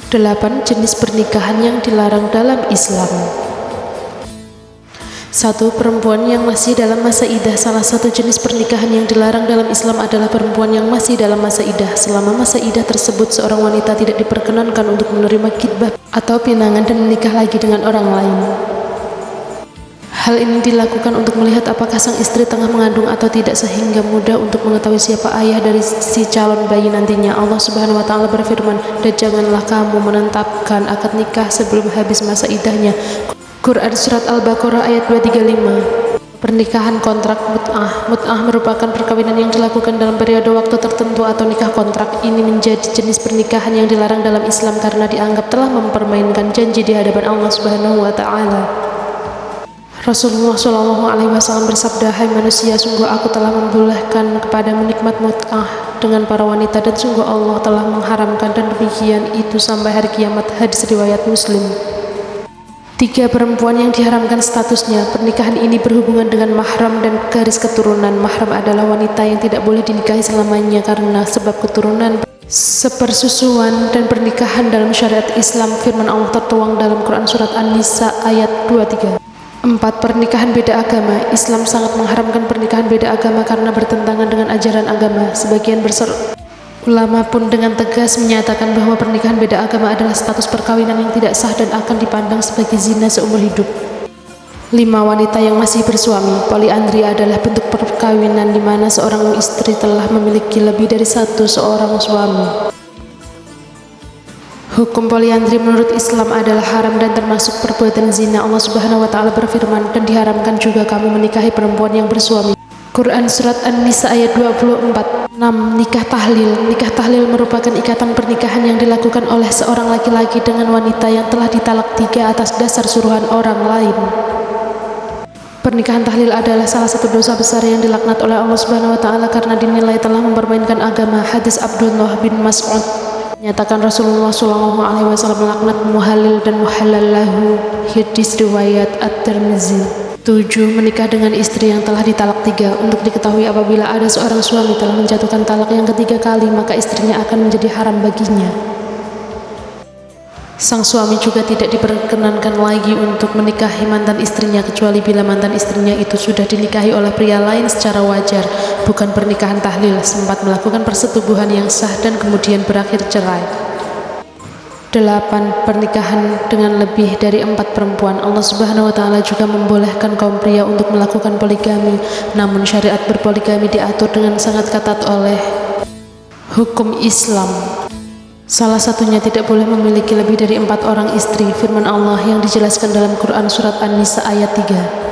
8 jenis pernikahan yang dilarang dalam Islam. 1. Perempuan yang masih dalam masa idah. Salah satu jenis pernikahan yang dilarang dalam Islam adalah perempuan yang masih dalam masa idah. Selama masa idah tersebut, seorang wanita tidak diperkenankan untuk menerima khitbah atau pinangan dan menikah lagi dengan orang lain. Hal ini dilakukan untuk melihat apakah sang istri tengah mengandung atau tidak, sehingga mudah untuk mengetahui siapa ayah dari si calon bayi nantinya. Allah Subhanahu wa Ta'ala berfirman, "Dan janganlah kamu menetapkan akad nikah sebelum habis masa idahnya." Quran Surat Al-Baqarah ayat 235. Pernikahan kontrak mut'ah. Mut'ah merupakan perkawinan yang dilakukan dalam periode waktu tertentu atau nikah kontrak. Ini menjadi jenis pernikahan yang dilarang dalam Islam karena dianggap telah mempermainkan janji di hadapan Allah Subhanahu wa Ta'ala. Rasulullah SAW bersabda, "Hai manusia, sungguh aku telah membolehkan kepadamu nikmat mut'ah dengan para wanita, dan sungguh Allah telah mengharamkan, dan demikian itu sampai hari kiamat." Hadis riwayat Muslim. 3. Perempuan yang diharamkan statusnya. Pernikahan ini berhubungan dengan mahram dan garis keturunan. Mahram adalah wanita yang tidak boleh dinikahi selamanya karena sebab keturunan, sepersusuan, dan pernikahan dalam syariat Islam. Firman Allah tertuang dalam Quran Surat An-Nisa ayat 23. 4. Pernikahan beda agama. Islam sangat mengharamkan pernikahan beda agama karena bertentangan dengan ajaran agama. Sebagian besar ulama pun dengan tegas menyatakan bahwa pernikahan beda agama adalah status perkawinan yang tidak sah dan akan dipandang sebagai zina seumur hidup. 5. Wanita yang masih bersuami. Poliandri adalah bentuk perkawinan di mana seorang istri telah memiliki lebih dari seorang suami. Hukum poliandri menurut Islam adalah haram dan termasuk perbuatan zina. Allah Subhanahu wa Ta'ala berfirman, "Dan diharamkan juga kamu menikahi perempuan yang bersuami." Quran Surat An-Nisa ayat 24. 6. Nikah tahlil. Nikah tahlil merupakan ikatan pernikahan yang dilakukan oleh seorang laki-laki dengan wanita yang telah ditalak 3 atas dasar suruhan orang lain. Pernikahan tahlil adalah salah satu dosa besar yang dilaknat oleh Allah Subhanahu wa Ta'ala karena dinilai telah mempermainkan agama. Hadis Abdullah bin Mas'ud menyatakan Rasulullah SAW melaknat muhalil dan muhalal lahu. Hadis riwayat At-Tirmizi. 7. Menikah dengan istri yang telah ditalak 3. Untuk diketahui, apabila ada seorang suami telah menjatuhkan talak yang ketiga kali, maka istrinya akan menjadi haram baginya. Sang suami juga tidak diperkenankan lagi untuk menikahi mantan istrinya kecuali bila mantan istrinya itu sudah dinikahi oleh pria lain secara wajar, bukan pernikahan tahlil, sempat melakukan persetubuhan yang sah dan kemudian berakhir cerai. 8. Pernikahan dengan lebih dari 4 perempuan. Allah Subhanahu wa Ta'ala juga membolehkan kaum pria untuk melakukan poligami, namun syariat berpoligami diatur dengan sangat ketat oleh hukum Islam. Salah satunya tidak boleh memiliki lebih dari 4 orang istri. Firman Allah yang dijelaskan dalam Quran Surat An-Nisa ayat 3.